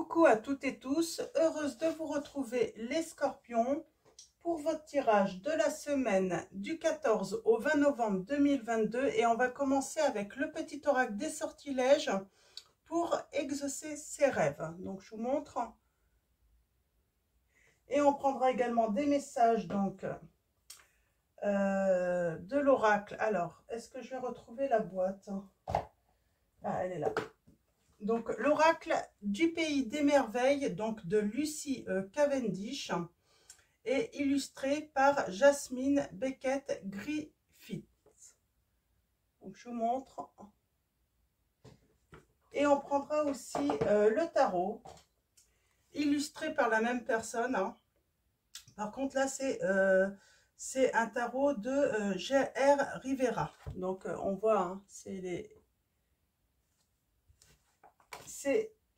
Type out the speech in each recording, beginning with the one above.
Coucou à toutes et tous, heureuse de vous retrouver les scorpions pour votre tirage de la semaine du 14 au 20 novembre 2022 et on va commencer avec le petit oracle des sortilèges pour exaucer ses rêves. Donc je vous montre et on prendra également des messages donc de l'oracle. Alors, est-ce que je vais retrouver la boîte? Ah, elle est là. Donc, l'oracle du pays des merveilles, donc de Lucy Cavendish, est illustré par Jasmine Beckett Griffith. Donc, je vous montre. Et on prendra aussi le tarot, illustré par la même personne. Hein. Par contre, là, c'est un tarot de G.R. Rivera. Donc, on voit, hein, c'est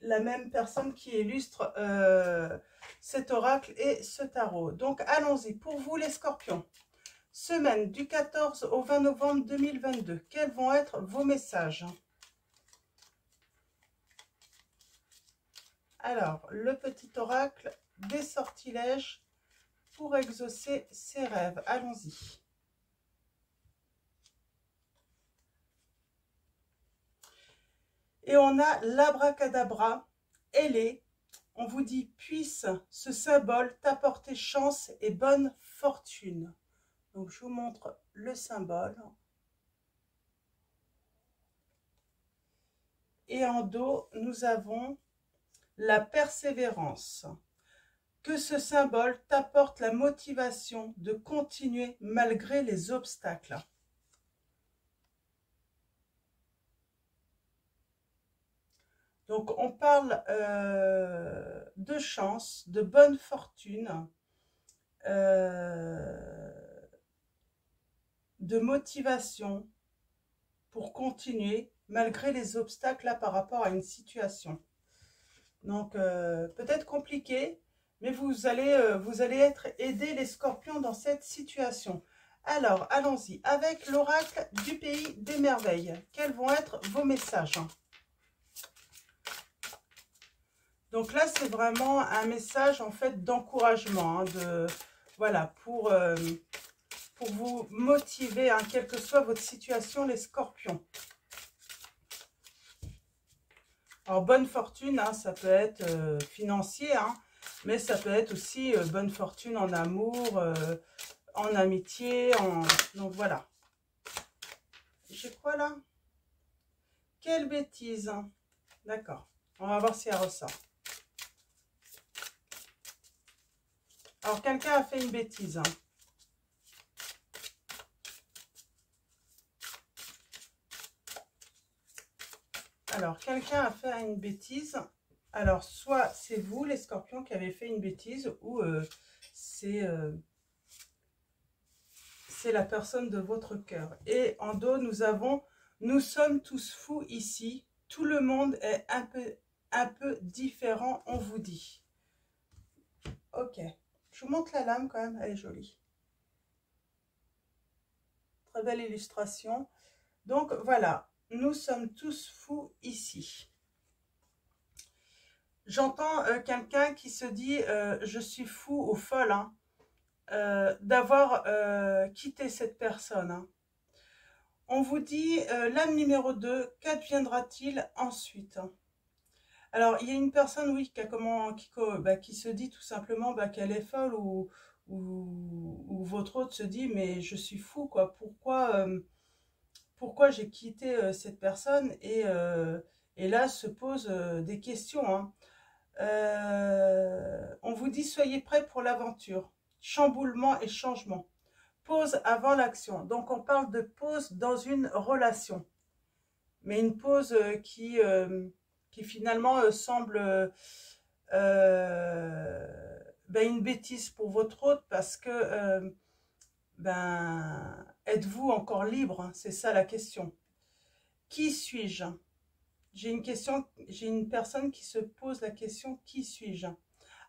la même personne qui illustre cet oracle et ce tarot. Donc, allons-y. Pour vous, les scorpions, semaine du 14 au 20 novembre 2022, quels vont être vos messages? Alors, le petit oracle des sortilèges pour exaucer ses rêves. Allons-y. Et on a l'abracadabra, ailé. On vous dit, puisse ce symbole t'apporter chance et bonne fortune. Donc, je vous montre le symbole. Et en dos, nous avons la persévérance. Que ce symbole t'apporte la motivation de continuer malgré les obstacles. Donc, on parle de chance, de bonne fortune, de motivation pour continuer malgré les obstacles là, par rapport à une situation. Donc, peut-être compliqué, mais vous allez être aidés les scorpions dans cette situation. Alors, allons-y avec l'oracle du pays des merveilles. Quels vont être vos messages? Donc là, c'est vraiment un message en fait d'encouragement, hein, voilà, pour vous motiver, hein, quelle que soit votre situation, les scorpions. Alors, bonne fortune, hein, ça peut être financier, hein, mais ça peut être aussi bonne fortune en amour, en amitié, donc voilà. J'ai quoi là? Quelle bêtise! D'accord, on va voir si elle ressort. Alors, quelqu'un a fait une bêtise. Hein. Alors, quelqu'un a fait une bêtise. Alors, soit c'est vous, les scorpions, qui avez fait une bêtise, ou c'est la personne de votre cœur. Et en dos, nous avons « Nous sommes tous fous ici. Tout le monde est un peu différent, on vous dit. » Ok. Je vous montre la lame quand même, elle est jolie. Très belle illustration. Donc, voilà. Nous sommes tous fous ici. J'entends quelqu'un qui se dit je suis fou ou folle hein, d'avoir quitté cette personne. Hein. On vous dit l'âme numéro 2, qu'adviendra-t-il ensuite? Alors, il y a une personne, oui, qui se dit tout simplement qu'elle est folle ou votre autre se dit mais je suis fou, quoi. Pourquoi j'ai quitté cette personne et là se pose des questions. Hein. On vous dit soyez prêts pour l'aventure, chamboulement et changement, pause avant l'action. Donc on parle de pause dans une relation, mais une pause qui finalement semble une bêtise pour votre autre parce que êtes-vous encore libre, hein, c'est ça la question. Qui suis-je? J'ai une personne qui se pose la question, qui suis-je?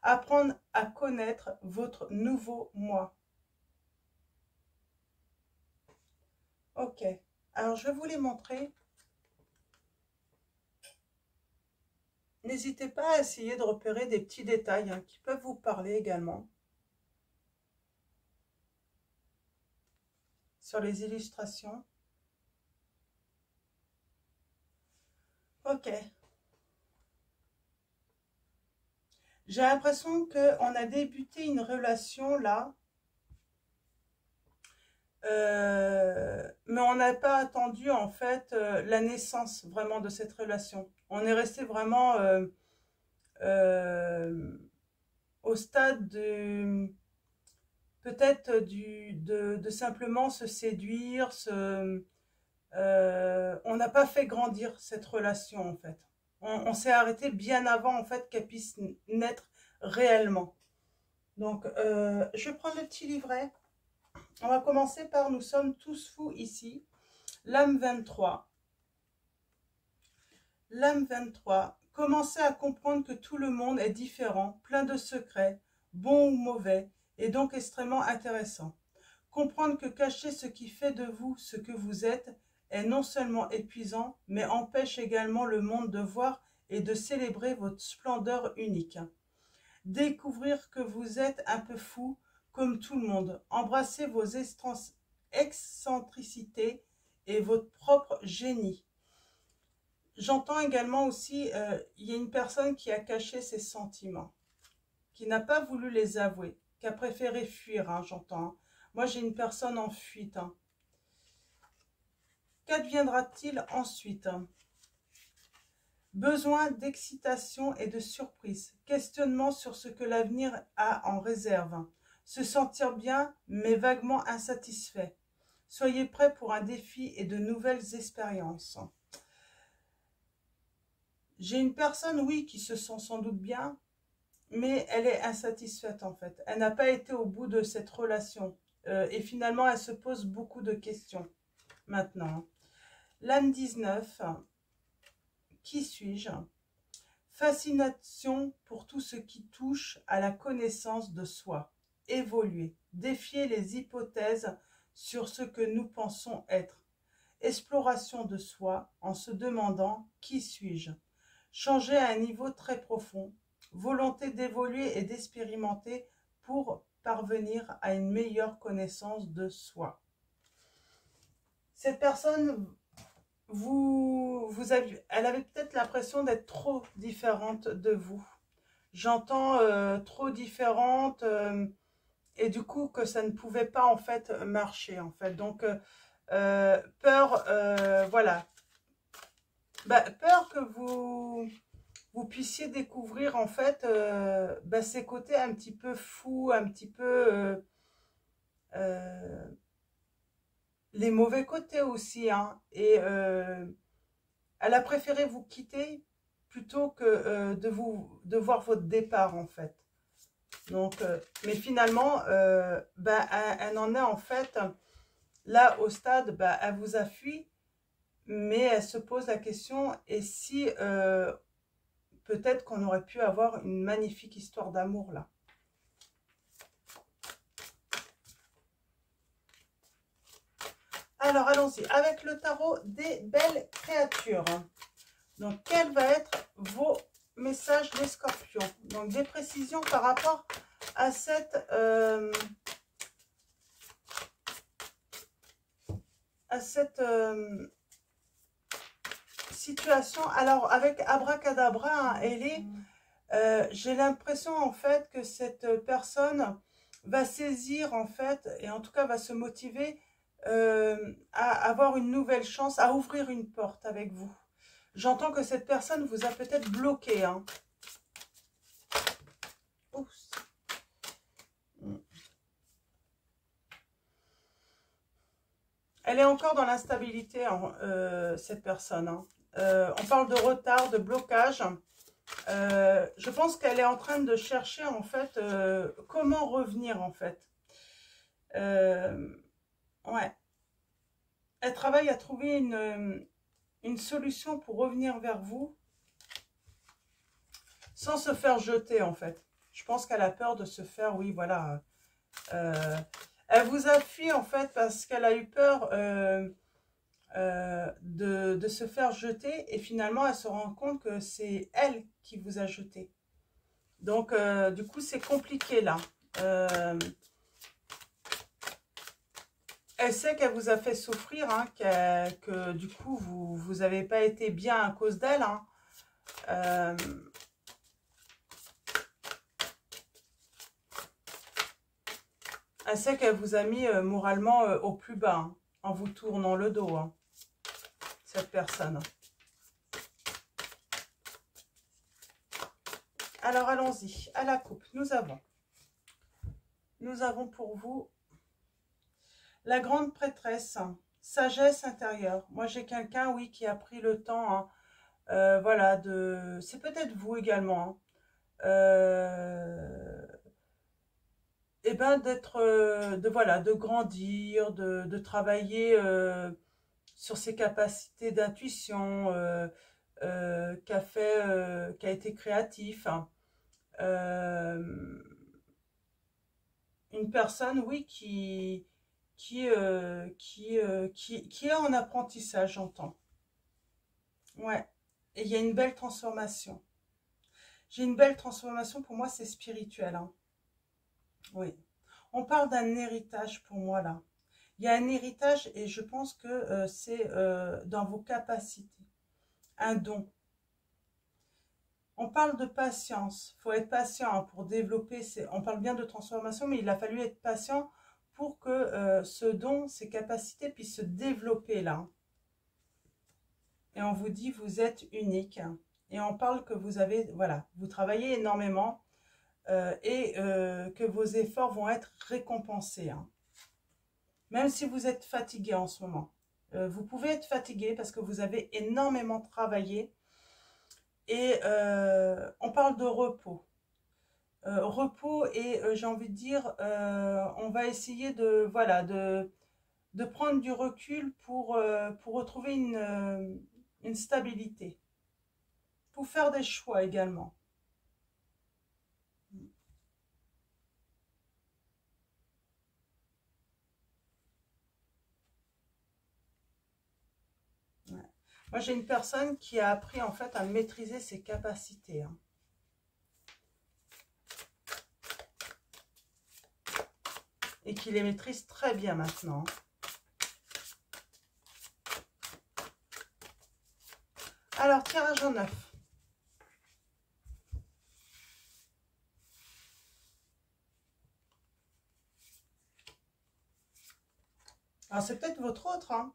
Apprendre à connaître votre nouveau moi. Ok, alors je vais vous les montrer. N'hésitez pas à essayer de repérer des petits détails hein, qui peuvent vous parler également. Sur les illustrations. Ok. J'ai l'impression qu'on a débuté une relation là. Mais on n'a pas attendu en fait la naissance vraiment de cette relation. On est resté vraiment au stade de peut-être de simplement se séduire, on n'a pas fait grandir cette relation en fait. On s'est arrêté bien avant en fait qu'elle puisse naître réellement. Donc je vais prendre le petit livret. On va commencer par nous sommes tous fous ici. L'âme 23. L'âme 23. Commencez à comprendre que tout le monde est différent, plein de secrets, bon ou mauvais, et donc extrêmement intéressant. Comprendre que cacher ce qui fait de vous ce que vous êtes est non seulement épuisant, mais empêche également le monde de voir et de célébrer votre splendeur unique. Découvrir que vous êtes un peu fou, comme tout le monde. Embrassez vos excentricités et votre propre génie. J'entends également aussi, il y a une personne qui a caché ses sentiments, qui n'a pas voulu les avouer, qui a préféré fuir, hein, j'entends. Hein. Moi, j'ai une personne en fuite. Hein. Qu'adviendra-t-il ensuite? Besoin d'excitation et de surprise. Questionnement sur ce que l'avenir a en réserve. Se sentir bien, mais vaguement insatisfait. Soyez prêts pour un défi et de nouvelles expériences. J'ai une personne, oui, qui se sent sans doute bien, mais elle est insatisfaite en fait. Elle n'a pas été au bout de cette relation. Et finalement, elle se pose beaucoup de questions maintenant. L'âme 19, qui suis-je? Fascination pour tout ce qui touche à la connaissance de soi. Évoluer, défier les hypothèses sur ce que nous pensons être. Exploration de soi en se demandant qui suis-je? Changer à un niveau très profond. Volonté d'évoluer et d'expérimenter pour parvenir à une meilleure connaissance de soi. Cette personne, elle avait peut-être l'impression d'être trop différente de vous. J'entends trop différente et du coup que ça ne pouvait pas en fait marcher en fait. Donc peur, voilà. Peur que vous puissiez découvrir en fait ces côtés un petit peu fous, un petit peu les mauvais côtés aussi. Hein. Et elle a préféré vous quitter plutôt que de voir votre départ en fait. Donc, mais finalement, elle en est en fait là au stade, elle vous a fui, mais elle se pose la question, et si peut-être qu'on aurait pu avoir une magnifique histoire d'amour là. Alors, allons-y avec le tarot des belles créatures. Donc, quels vont être vos messages des scorpions? Donc, des précisions par rapport à cette situation. Alors, avec Abracadabra, hein, j'ai l'impression en fait que cette personne va saisir en fait, et en tout cas va se motiver à avoir une nouvelle chance, à ouvrir une porte avec vous. J'entends que cette personne vous a peut-être bloqué. Hein. Oups. Elle est encore dans l'instabilité, cette personne. Hein. On parle de retard, de blocage. Je pense qu'elle est en train de chercher en fait comment revenir en fait. Ouais. Elle travaille à trouver une solution pour revenir vers vous sans se faire jeter en fait. Je pense qu'elle a peur de se faire, oui voilà. Elle vous a fui en fait parce qu'elle a eu peur de se faire jeter et finalement elle se rend compte que c'est elle qui vous a jeté. Donc du coup c'est compliqué là. Elle sait qu'elle vous a fait souffrir, hein, que du coup vous avez pas été bien à cause d'elle. Hein. Elle sait qu'elle vous a mis moralement au plus bas, hein, en vous tournant le dos, hein, cette personne. Alors allons-y, à la coupe, nous avons pour vous la grande prêtresse, sagesse intérieure. Moi j'ai quelqu'un, oui, qui a pris le temps, hein, voilà, c'est peut-être vous également, hein, et ben d'être, voilà, de grandir, de travailler sur ses capacités d'intuition, qui a été créatif, hein. Une personne, oui, qui est en apprentissage, j'entends. Ouais. Et il y a une belle transformation. J'ai une belle transformation, pour moi, c'est spirituel, hein. Oui. On parle d'un héritage pour moi, là. Il y a un héritage et je pense que c'est dans vos capacités. Un don. On parle de patience. Il faut être patient, hein, pour développer. On parle bien de transformation, mais il a fallu être patient pour que ce don, ces capacités puissent se développer là. Et on vous dit, vous êtes unique. Et on parle que vous avez, voilà, vous travaillez énormément et que vos efforts vont être récompensés, hein. Même si vous êtes fatigué en ce moment. Vous pouvez être fatigué parce que vous avez énormément travaillé. Et on parle de repos. Repos et j'ai envie de dire, on va essayer de, voilà, de prendre du recul pour retrouver une stabilité. Pour faire des choix également. Ouais. Moi, j'ai une personne qui a appris en fait à maîtriser ses capacités, hein. Et qui les maîtrise très bien maintenant. Alors, tirage en 9. Alors, c'est peut-être votre autre, hein,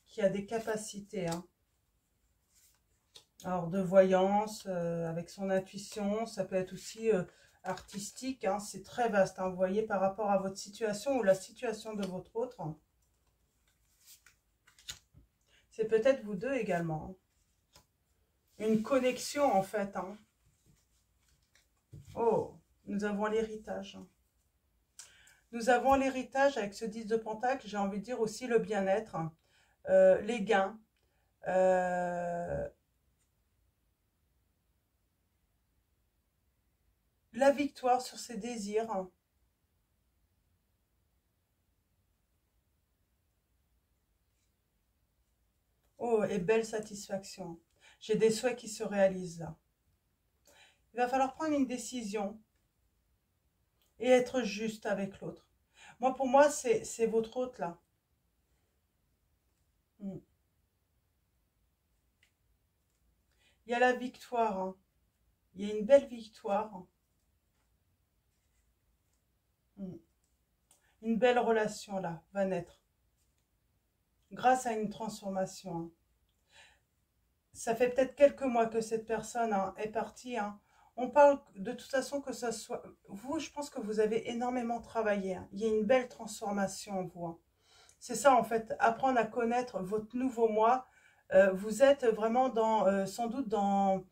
qui a des capacités, hein. Alors, de voyance, avec son intuition, ça peut être aussi artistique, hein, c'est très vaste, hein, vous voyez, par rapport à votre situation ou la situation de votre autre. C'est peut-être vous deux également. Une connexion, en fait, hein. Oh, nous avons l'héritage. Nous avons l'héritage avec ce 10 de Pentacle, j'ai envie de dire aussi le bien-être, les gains, la victoire sur ses désirs. Oh, et belle satisfaction. J'ai des souhaits qui se réalisent là. Il va falloir prendre une décision et être juste avec l'autre. Moi, pour moi, c'est votre hôte là. Mm. Il y a la victoire, hein. Il y a une belle victoire. Mm. Une belle relation là va naître. Grâce à une transformation, hein. Ça fait peut-être quelques mois que cette personne, hein, est partie, hein. On parle de toute façon que ça soit... Vous, je pense que vous avez énormément travaillé, hein. Il y a une belle transformation en vous, hein. C'est ça en fait, apprendre à connaître votre nouveau moi. Vous êtes vraiment sans doute dans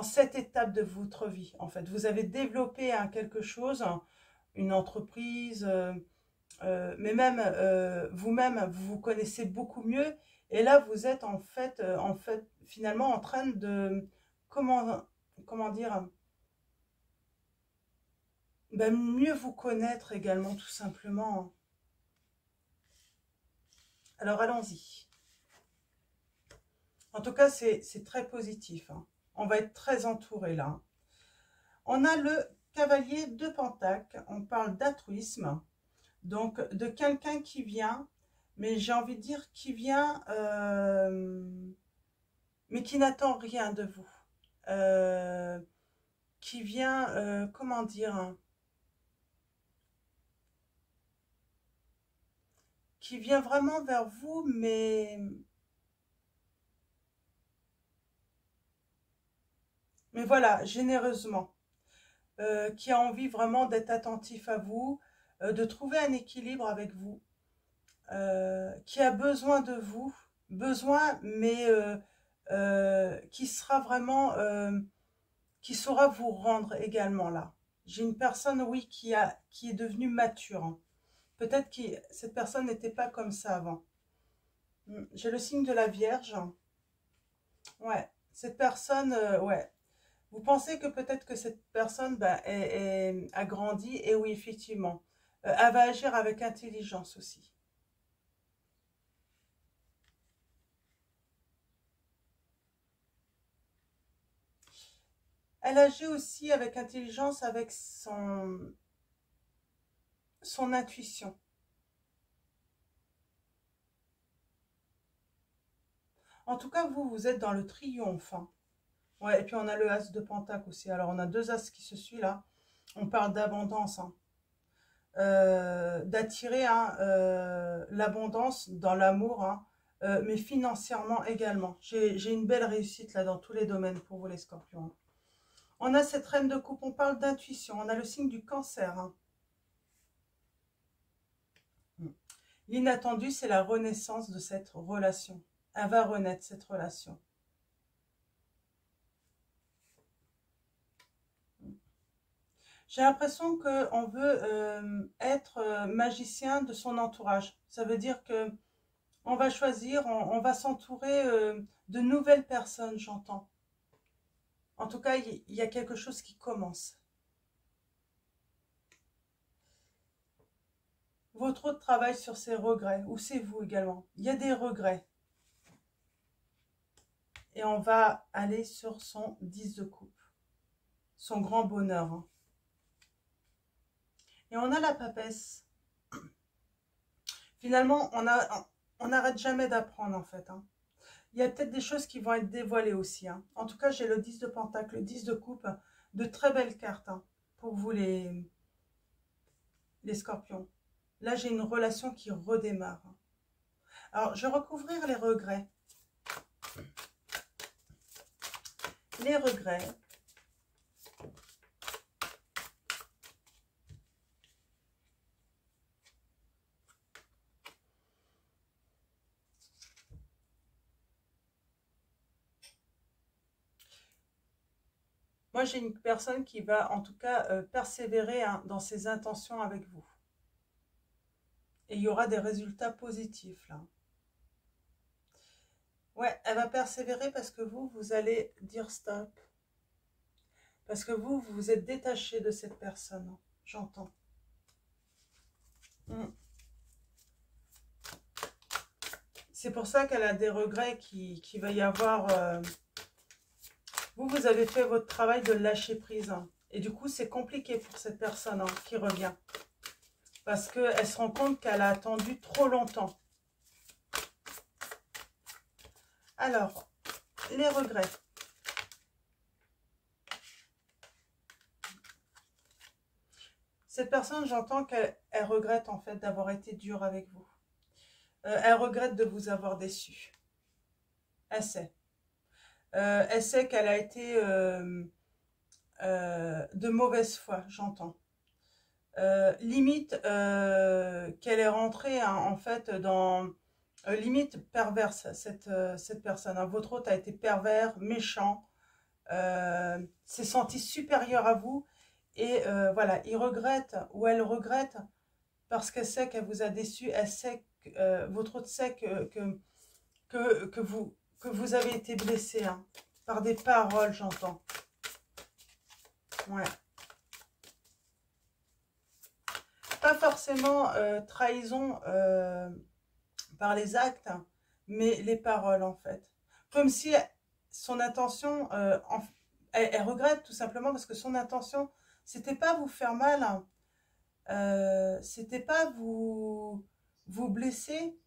cette étape de votre vie en fait. Vous avez développé, hein, quelque chose, une entreprise, mais même vous-même, vous vous connaissez beaucoup mieux. Et là, vous êtes en fait, finalement en train de, comment dire, ben, mieux vous connaître également, tout simplement. Alors, allons-y. En tout cas, c'est très positif. Hein. On va être très entouré là. On a le cavalier de Pentacle. On parle d'altruisme. Donc, de quelqu'un qui vient, mais j'ai envie de dire qui vient, mais qui n'attend rien de vous. Qui vient, comment dire, hein, qui vient vraiment vers vous, mais voilà, généreusement. Qui a envie vraiment d'être attentif à vous, de trouver un équilibre avec vous, qui a besoin de vous, besoin, mais qui sera vraiment, qui saura vous rendre également là. J'ai une personne, oui, qui est devenue mature. Hein. Peut-être que cette personne n'était pas comme ça avant. J'ai le signe de la Vierge. Ouais, cette personne, ouais. Vous pensez que peut-être que cette personne bah, a grandi, et oui, effectivement. Elle va agir avec intelligence aussi. Elle agit aussi avec intelligence, avec son intuition. En tout cas, vous, vous êtes dans le triomphe. Hein. Ouais, et puis on a le as de Pentacle aussi. Alors, on a deux as qui se suivent là. On parle d'abondance. Hein. D'attirer hein, l'abondance dans l'amour, hein, mais financièrement également. J'ai une belle réussite là dans tous les domaines pour vous les scorpions. Hein. On a cette reine de coupe, on parle d'intuition, on a le signe du cancer. Hein. L'inattendu, c'est la renaissance de cette relation. Elle va renaître cette relation. J'ai l'impression qu'on veut être magicien de son entourage. Ça veut dire que on va choisir, on va s'entourer de nouvelles personnes, j'entends. En tout cas, il y a quelque chose qui commence. Votre autre travail sur ses regrets, ou c'est vous également. Il y a des regrets. Et on va aller sur son 10 de coupe. Son grand bonheur. Hein. Et on a la papesse. Finalement, on n'arrête jamais d'apprendre en fait. Hein. Il y a peut-être des choses qui vont être dévoilées aussi. Hein. En tout cas, j'ai le 10 de pentacle, le 10 de coupe. De très belles cartes hein, pour vous les scorpions. Là, j'ai une relation qui redémarre. Alors, je vais recouvrir les regrets. Les regrets. Moi, j'ai une personne qui va en tout cas persévérer hein, dans ses intentions avec vous. Et il y aura des résultats positifs là. Ouais, elle va persévérer parce que vous allez dire stop. Parce que vous vous êtes détaché de cette personne. Hein. J'entends. C'est pour ça qu'elle a des regrets qu'il va y avoir... Vous avez fait votre travail de lâcher prise. Hein. Et du coup, c'est compliqué pour cette personne hein, qui revient. Parce qu'elle se rend compte qu'elle a attendu trop longtemps. Alors, les regrets. Cette personne, j'entends qu'elle regrette en fait d'avoir été dure avec vous. Elle regrette de vous avoir déçu. Elle sait. Elle sait qu'elle a été de mauvaise foi, j'entends. Limite qu'elle est rentrée hein, en fait dans limite perverse cette personne. Hein. Votre hôte a été pervers, méchant, s'est senti supérieur à vous et voilà, il regrette ou elle regrette parce qu'elle sait qu'elle vous a déçu, elle sait que votre hôte sait que vous avez été blessé hein, par des paroles, j'entends. Ouais. Pas forcément trahison par les actes, mais les paroles en fait. Comme si son intention, elle regrette tout simplement parce que son intention, c'était pas vous faire mal, c'était pas vous blesser,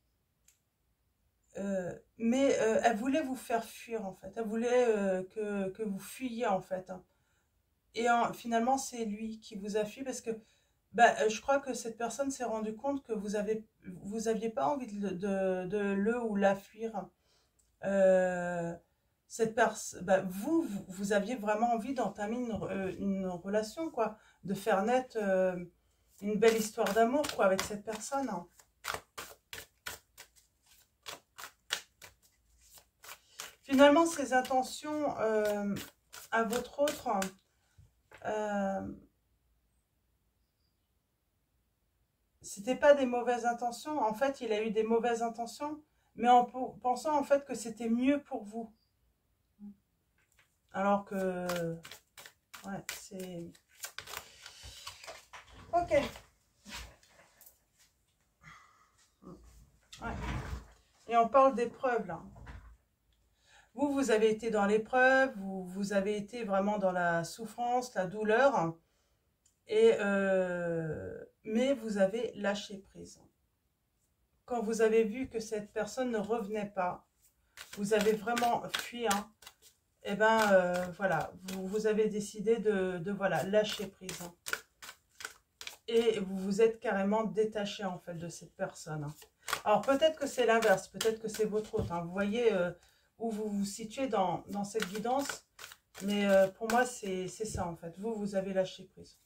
mais elle voulait vous faire fuir en fait. Elle voulait que vous fuyiez en fait. Et finalement, c'est lui qui vous a fui parce que bah, je crois que cette personne s'est rendue compte que vous aviez pas envie de le ou la fuir. Euh, bah, vous aviez vraiment envie d'entamer une relation, quoi, de faire naître une belle histoire d'amour, quoi, avec cette personne. Finalement, ses intentions à votre autre, c'était pas des mauvaises intentions. En fait, il a eu des mauvaises intentions, mais en pensant en fait que c'était mieux pour vous. Alors que, ouais, c'est... Ok. Ouais. Et on parle d'épreuves, là. Vous avez été dans l'épreuve, vous avez été vraiment dans la souffrance, la douleur, mais vous avez lâché prise. Quand vous avez vu que cette personne ne revenait pas, vous avez vraiment fui, hein, et ben voilà, vous avez décidé de voilà, lâcher prise. Et vous vous êtes carrément détaché en fait de cette personne. Alors peut-être que c'est l'inverse, peut-être que c'est votre autre. Hein. Vous voyez où vous vous situez dans cette guidance, mais pour moi c'est ça en fait. Vous avez lâché prise.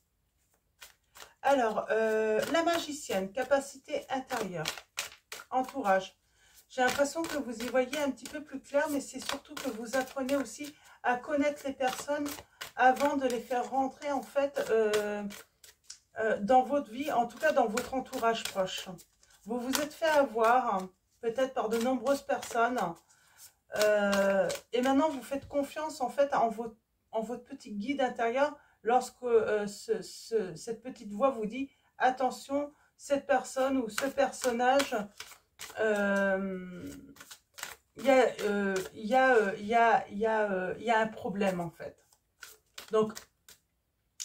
Alors, la magicienne, capacité intérieure, entourage. J'ai l'impression que vous y voyez un petit peu plus clair, mais c'est surtout que vous apprenez aussi à connaître les personnes avant de les faire rentrer en fait dans votre vie, en tout cas dans votre entourage proche. Vous vous êtes fait avoir, peut-être par de nombreuses personnes, et maintenant vous faites confiance en fait en votre petit guide intérieur lorsque cette petite voix vous dit attention, cette personne ou ce personnage, il y a un problème en fait. Donc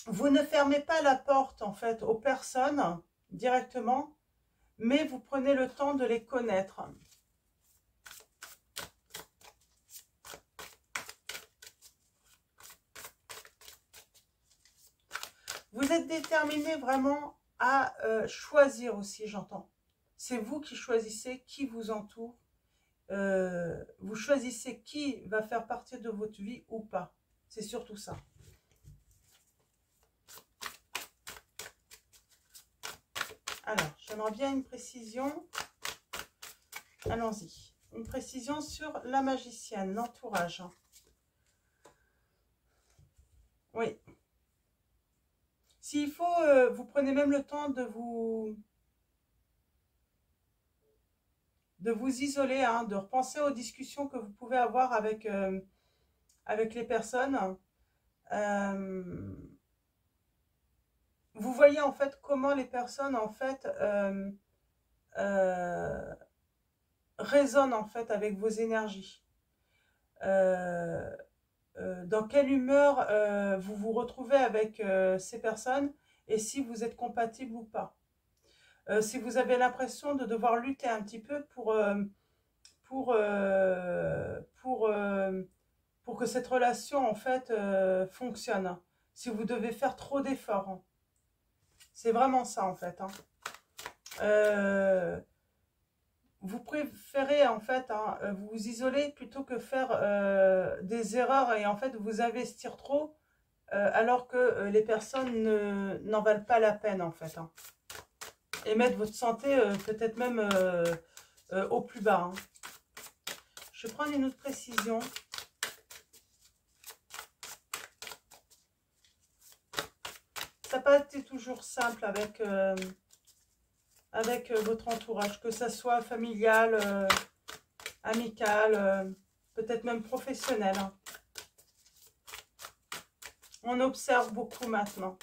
vous ne fermez pas la porte en fait aux personnes directement, mais vous prenez le temps de les connaître. Vous êtes déterminé vraiment à choisir aussi, j'entends. C'est vous qui choisissez qui vous entoure. Vous choisissez qui va faire partie de votre vie ou pas. C'est surtout ça. Alors, j'aimerais bien une précision. Allons-y. Une précision sur la magicienne, l'entourage. Oui. S'il faut, vous prenez même le temps de vous isoler, hein, de repenser aux discussions que vous pouvez avoir avec les personnes. Vous voyez en fait comment les personnes en fait résonnent en fait avec vos énergies. Dans quelle humeur vous vous retrouvez avec ces personnes et si vous êtes compatible ou pas. Si vous avez l'impression de devoir lutter un petit peu pour que cette relation en fait fonctionne. Si vous devez faire trop d'efforts. Hein. C'est vraiment ça en fait. Hein. Vous préférez en fait hein, vous isoler plutôt que faire des erreurs et en fait vous investir trop alors que les personnes n'en valent pas la peine en fait. Hein. Et mettre votre santé peut-être même au plus bas. Hein. Je vais prendre une autre précision. Ça n'a pas été toujours simple avec votre entourage, que ça soit familial, amical, peut-être même professionnel. Hein. On observe beaucoup maintenant.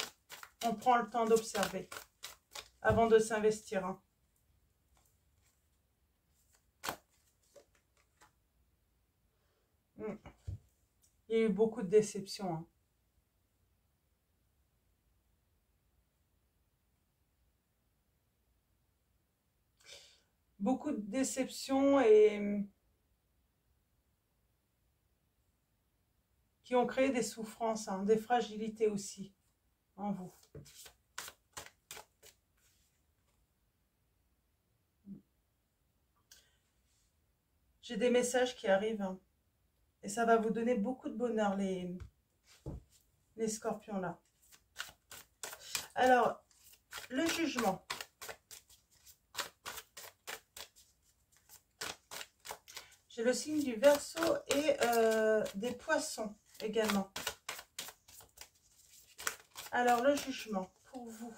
On prend le temps d'observer. avant de s'investir. Hein. Il y a eu beaucoup de déceptions. Hein. Beaucoup de déceptions et qui ont créé des souffrances, hein, des fragilités aussi en vous. J'ai des messages qui arrivent hein, et ça va vous donner beaucoup de bonheur, les scorpions là. Alors, le jugement. J'ai le signe du Verseau et des poissons également. Alors, le jugement pour vous,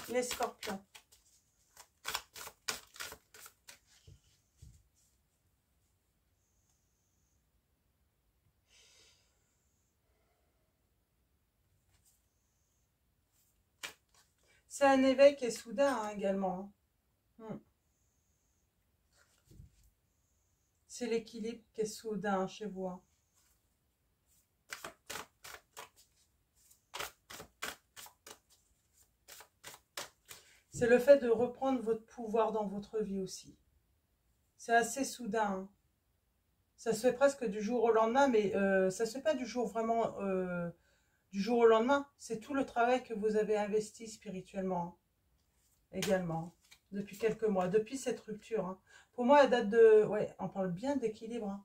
les scorpions. C'est un éveil qui est soudain hein, également. Hein. C'est l'équilibre qui est soudain chez vous. Hein. C'est le fait de reprendre votre pouvoir dans votre vie aussi. C'est assez soudain. Hein. Ça se fait presque du jour au lendemain, mais ça ne se fait pas du jour vraiment du jour au lendemain. C'est tout le travail que vous avez investi spirituellement hein, également, depuis quelques mois, depuis cette rupture. Hein. Pour moi, elle date de... Ouais, on parle bien d'équilibre.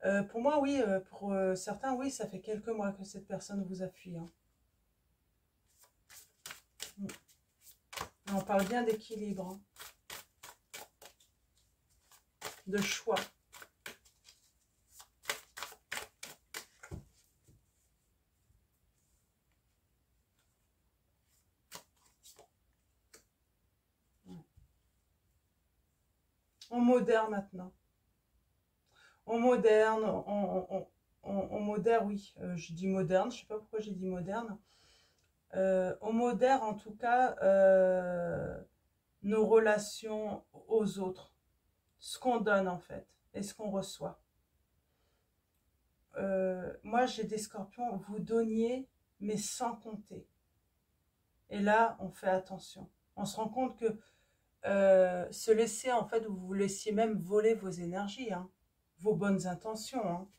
Hein. Pour moi, oui, pour certains, oui, ça fait quelques mois que cette personne vous a fui. Hein. On parle bien d'équilibre, hein, de choix. On moderne maintenant. On moderne, on moderne, oui. Je dis moderne, je ne sais pas pourquoi j'ai dit moderne. On modère en tout cas nos relations aux autres. Ce qu'on donne en fait et ce qu'on reçoit. Moi j'ai des scorpions, vous donniez mais sans compter. Et là on fait attention. On se rend compte que se laisser en fait, vous vous laissiez même voler vos énergies, hein, vos bonnes intentions. Hein.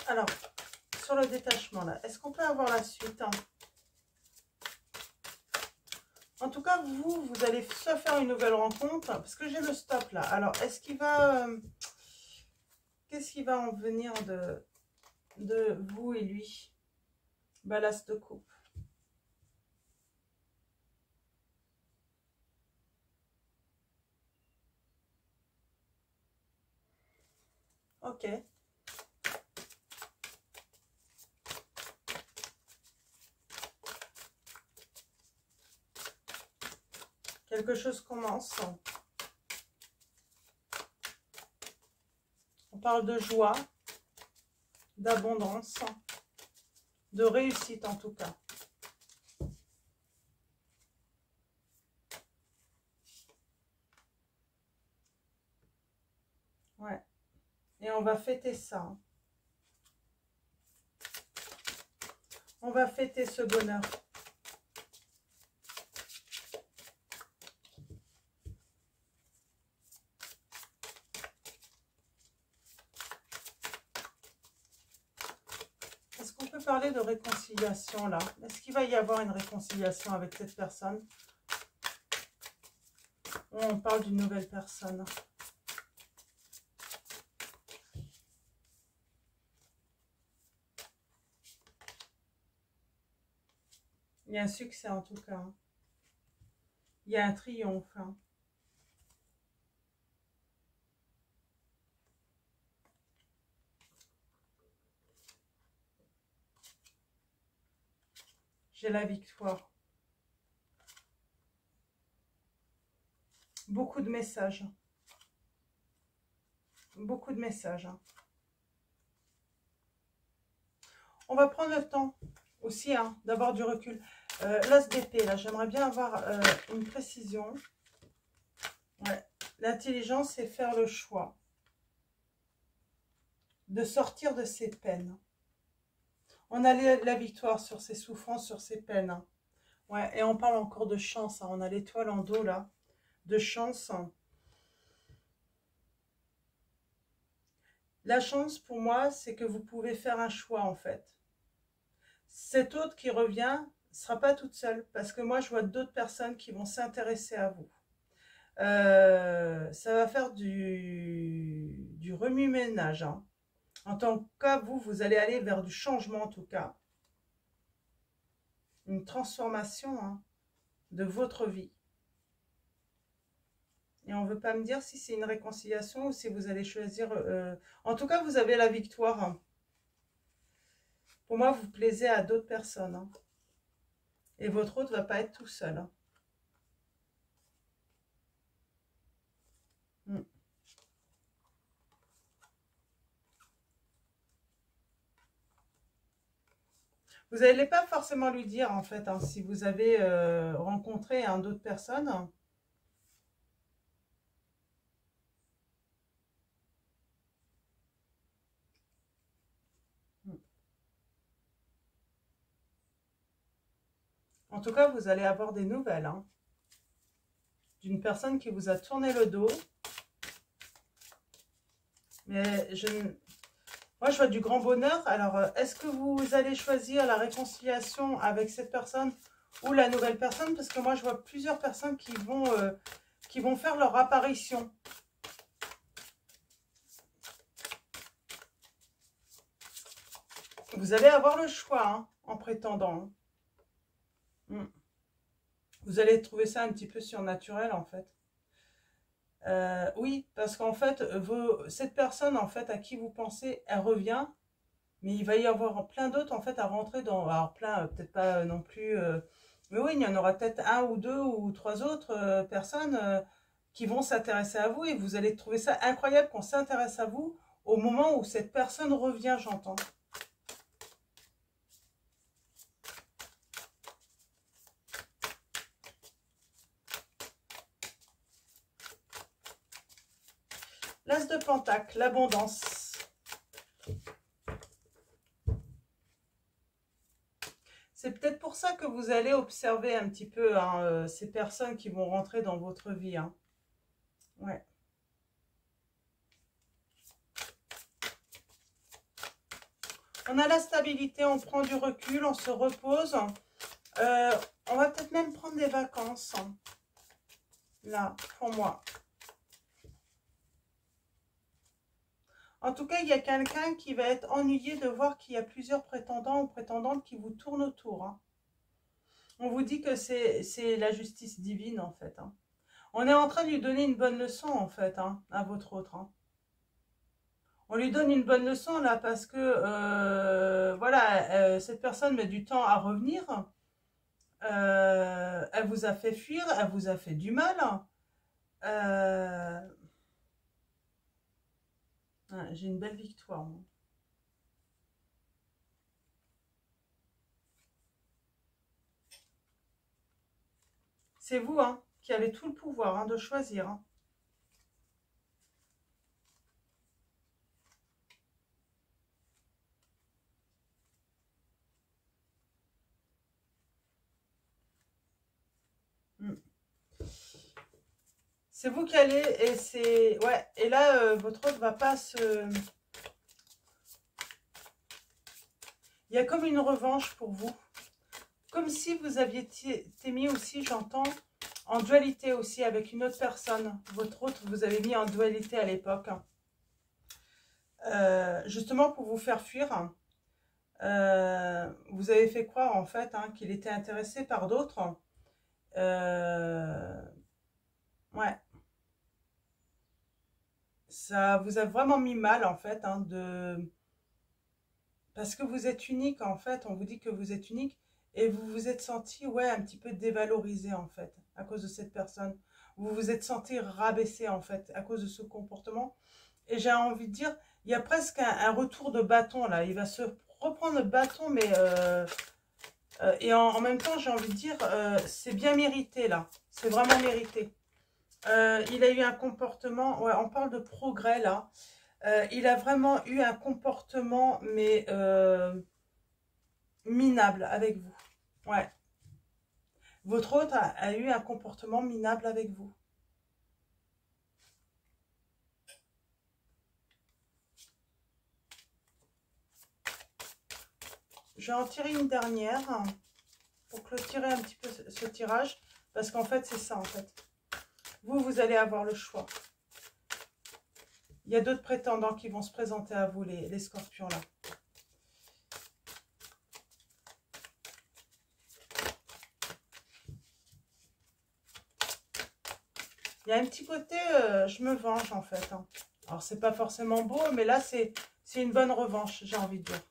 Alors, sur le détachement là, est-ce qu'on peut avoir la suite hein? En tout cas, vous allez se faire une nouvelle rencontre, parce que j'ai le stop là. Alors, est-ce qu'il va... qu'est-ce qui va en venir de vous et lui? Balance de coupe. Ok. Quelque chose commence. On parle de joie, d'abondance, de réussite en tout cas. Ouais. Et on va fêter ça. On va fêter ce bonheur. Est-ce qu'on peut parler de réconciliation là? Est-ce qu'il va y avoir une réconciliation avec cette personne? On parle d'une nouvelle personne. Il y a un succès en tout cas. Hein. Il y a un triomphe. Hein. J'ai la victoire. Beaucoup de messages. beaucoup de messages. Hein. On va prendre le temps aussi hein, d'avoir du recul. L'as d'épée, là, j'aimerais bien avoir une précision. Ouais. L'intelligence, c'est faire le choix de sortir de ses peines. On a la victoire sur ses souffrances, sur ses peines. Hein. Ouais, et on parle encore de chance. Hein. On a l'étoile en dos, là, de chance. La chance, pour moi, c'est que vous pouvez faire un choix, en fait. Cette autre qui revient ne sera pas toute seule, parce que moi, je vois d'autres personnes qui vont s'intéresser à vous. Ça va faire du remue-ménage. Hein. En tant que vous, vous allez aller vers du changement, en tout cas. Une transformation hein, de votre vie. Et on ne veut pas me dire si c'est une réconciliation ou si vous allez choisir... En tout cas, vous avez la victoire. Hein. Pour moi, vous plaisez à d'autres personnes. Hein. Et votre autre ne va pas être tout seul. Hein. Mm. Vous n'allez pas forcément lui dire, en fait, hein, si vous avez rencontré d'autres personnes. En tout cas, vous allez avoir des nouvelles hein, d'une personne qui vous a tourné le dos. Mais moi, je vois du grand bonheur. Alors, est-ce que vous allez choisir la réconciliation avec cette personne ou la nouvelle personne? Parce que moi, je vois plusieurs personnes qui vont faire leur apparition. Vous allez avoir le choix hein, en prétendant. Vous allez trouver ça un petit peu surnaturel, en fait. Oui, parce qu'en fait, cette personne, en fait, à qui vous pensez, elle revient. Mais il va y avoir plein d'autres, en fait, à rentrer dans... Alors, plein, peut-être pas non plus... mais oui, il y en aura peut-être un ou deux ou trois autres personnes qui vont s'intéresser à vous. Et vous allez trouver ça incroyable qu'on s'intéresse à vous au moment où cette personne revient, j'entends. L'As de Pentacle, l'abondance. C'est peut-être pour ça que vous allez observer un petit peu hein, ces personnes qui vont rentrer dans votre vie. Hein. Ouais. On a la stabilité, on prend du recul, on se repose. On va peut-être même prendre des vacances. Hein. Là, pour moi. En tout cas, il y a quelqu'un qui va être ennuyé de voir qu'il y a plusieurs prétendants ou prétendantes qui vous tournent autour. Hein. On vous dit que c'est la justice divine, en fait. Hein. On est en train de lui donner une bonne leçon, en fait, hein, à votre autre. Hein. On lui donne une bonne leçon, là, parce que, voilà, cette personne met du temps à revenir. Elle vous a fait fuir, elle vous a fait du mal. J'ai une belle victoire. Moi. C'est vous hein, qui avez tout le pouvoir hein, de choisir. Hein. C'est vous qui allez et c'est ouais et là votre autre va pas se. Il y a comme une revanche pour vous, comme si vous aviez été mis aussi, j'entends, en dualité aussi avec une autre personne. Votre autre vous avez mis en dualité à l'époque, justement pour vous faire fuir. Vous avez fait croire en fait hein, qu'il était intéressé par d'autres. Ouais. Ça vous a vraiment mis mal en fait hein, parce que vous êtes unique en fait, on vous dit que vous êtes unique et vous vous êtes senti ouais un petit peu dévalorisé en fait à cause de cette personne. Vous vous êtes senti rabaissé en fait à cause de ce comportement Et j'ai envie de dire, il y a presque un retour de bâton là. Il va se reprendre le bâton, mais et en même temps, j'ai envie de dire, c'est bien mérité là. C'est vraiment mérité. Il a eu un comportement, ouais, on parle de progrès là. Il a vraiment eu un comportement, mais minable avec vous. Ouais. Votre hôte a eu un comportement minable avec vous. Je vais en tirer une dernière pour clôturer un petit peu ce tirage. Parce qu'en fait, c'est ça en fait. Vous allez avoir le choix. Il y a d'autres prétendants qui vont se présenter à vous, les scorpions là. Il y a un petit côté, je me venge en fait. Hein. Alors, c'est pas forcément beau, mais là, c'est une bonne revanche, j'ai envie de dire.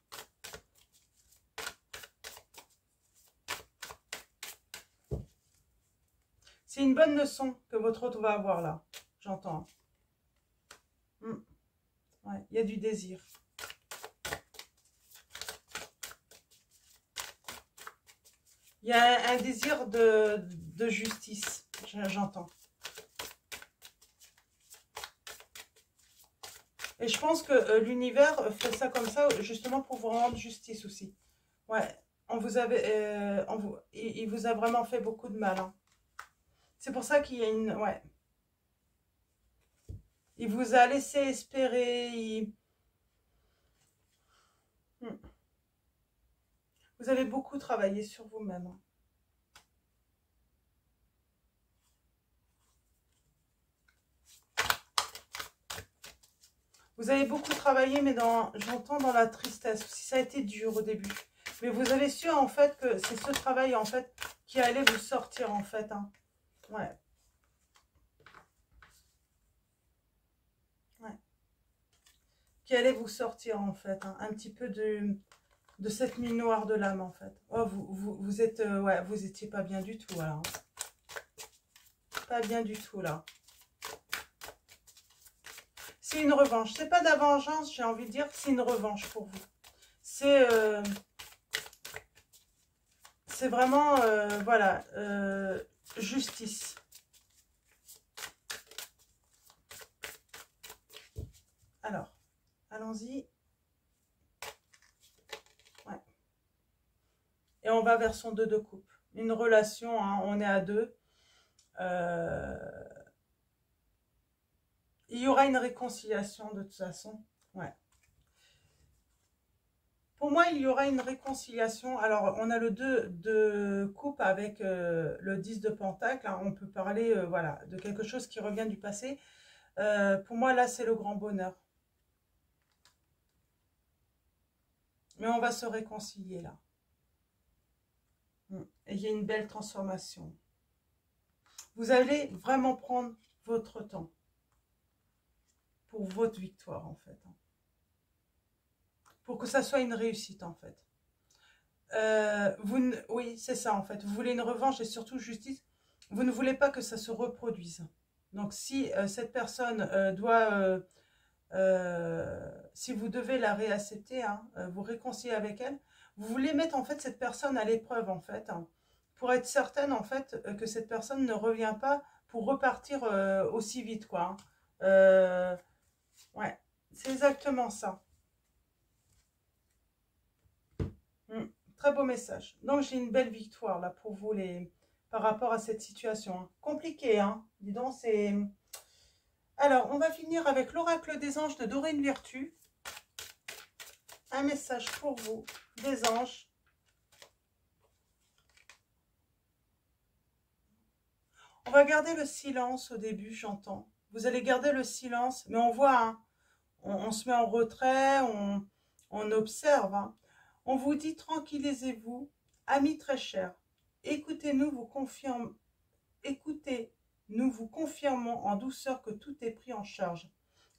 C'est une bonne leçon que votre hôte va avoir là, j'entends. Ouais, il y a du désir. Il y a un désir de justice, j'entends. Et je pense que l'univers fait ça comme ça, justement pour vous rendre justice aussi. Ouais, il vous a vraiment fait beaucoup de mal. Hein. C'est pour ça qu'il y a une... Ouais. Il vous a laissé espérer. Vous avez beaucoup travaillé sur vous-même. Hein. Vous avez beaucoup travaillé, mais j'entends dans la tristesse. Si ça a été dur au début. Mais vous avez su, en fait, que c'est ce travail, en fait, qui allait vous sortir, en fait. Hein. Ouais. Ouais. Qui allait vous sortir, en fait. Hein. Un petit peu de cette nuit noire de l'âme, en fait. Oh, vous êtes... ouais, vous étiez pas bien du tout, alors. Pas bien du tout, là. C'est une revanche. C'est pas de la vengeance, j'ai envie de dire. C'est une revanche pour vous. C'est vraiment, voilà, justice. Alors, allons-y. Ouais. Et on va vers son 2 de coupe. Une relation, hein, on est à 2. Il y aura une réconciliation de toute façon. Ouais. Pour moi, il y aura une réconciliation. Alors, on a le 2 de coupe avec le 10 de pentacle. Hein. On peut parler voilà, de quelque chose qui revient du passé. Pour moi, là, c'est le grand bonheur. Mais on va se réconcilier là. Et il y a une belle transformation. Vous allez vraiment prendre votre temps pour votre victoire, en fait. Pour que ça soit une réussite, en fait. Oui, c'est ça, en fait. Vous voulez une revanche et surtout justice. Vous ne voulez pas que ça se reproduise. Donc, si cette personne doit... si vous devez la réaccepter, hein, vous réconcilier avec elle, vous voulez mettre, en fait, cette personne à l'épreuve, en fait, hein, pour être certaine, en fait, que cette personne ne revient pas pour repartir aussi vite, quoi. Hein. Ouais, c'est exactement ça. Très beau message. Donc, j'ai une belle victoire, là, pour vous, par rapport à cette situation. Hein. Compliquée, hein. Dis donc, c'est... Alors, on va finir avec l'oracle des anges de Dorine Virtue. Un message pour vous, des anges. On va garder le silence au début, j'entends. Vous allez garder le silence, mais on voit, hein, on se met en retrait, on observe. Hein. On vous dit, tranquillisez-vous, amis très chers. Écoutez-nous, nous vous confirmons en douceur que tout est pris en charge.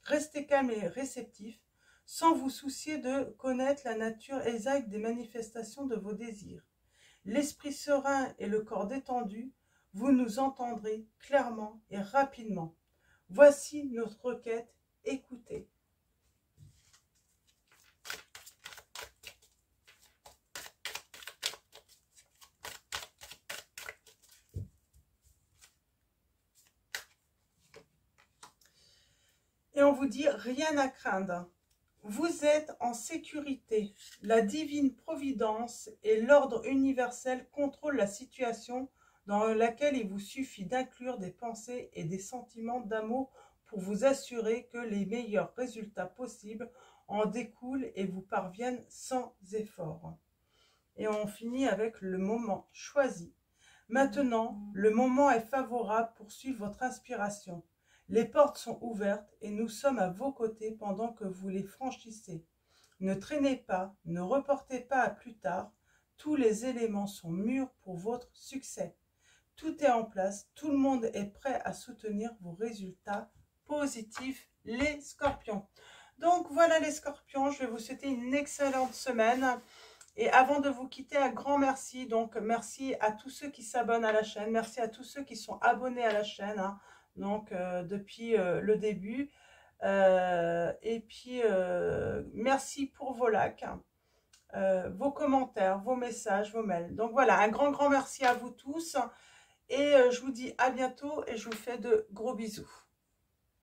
Restez calme et réceptif, sans vous soucier de connaître la nature exacte des manifestations de vos désirs. L'esprit serein et le corps détendu, vous nous entendrez clairement et rapidement. Voici notre requête écouter. Et on vous dit rien à craindre. Vous êtes en sécurité. La divine providence et l'ordre universel contrôlent la situation dans laquelle il vous suffit d'inclure des pensées et des sentiments d'amour pour vous assurer que les meilleurs résultats possibles en découlent et vous parviennent sans effort. Et on finit avec le moment choisi. Maintenant, le moment est favorable pour suivre votre inspiration. Les portes sont ouvertes et nous sommes à vos côtés pendant que vous les franchissez. Ne traînez pas, ne reportez pas à plus tard. Tous les éléments sont mûrs pour votre succès. Tout est en place, tout le monde est prêt à soutenir vos résultats positifs, les scorpions. Donc voilà les scorpions, je vais vous souhaiter une excellente semaine. Et avant de vous quitter, un grand merci. Donc, merci à tous ceux qui s'abonnent à la chaîne. Merci à tous ceux qui sont abonnés à la chaîne. Hein, donc, depuis le début. Et puis, merci pour vos likes, vos commentaires, vos messages, vos mails. Donc, voilà, un grand merci à vous tous. Et je vous dis à bientôt et je vous fais de gros bisous.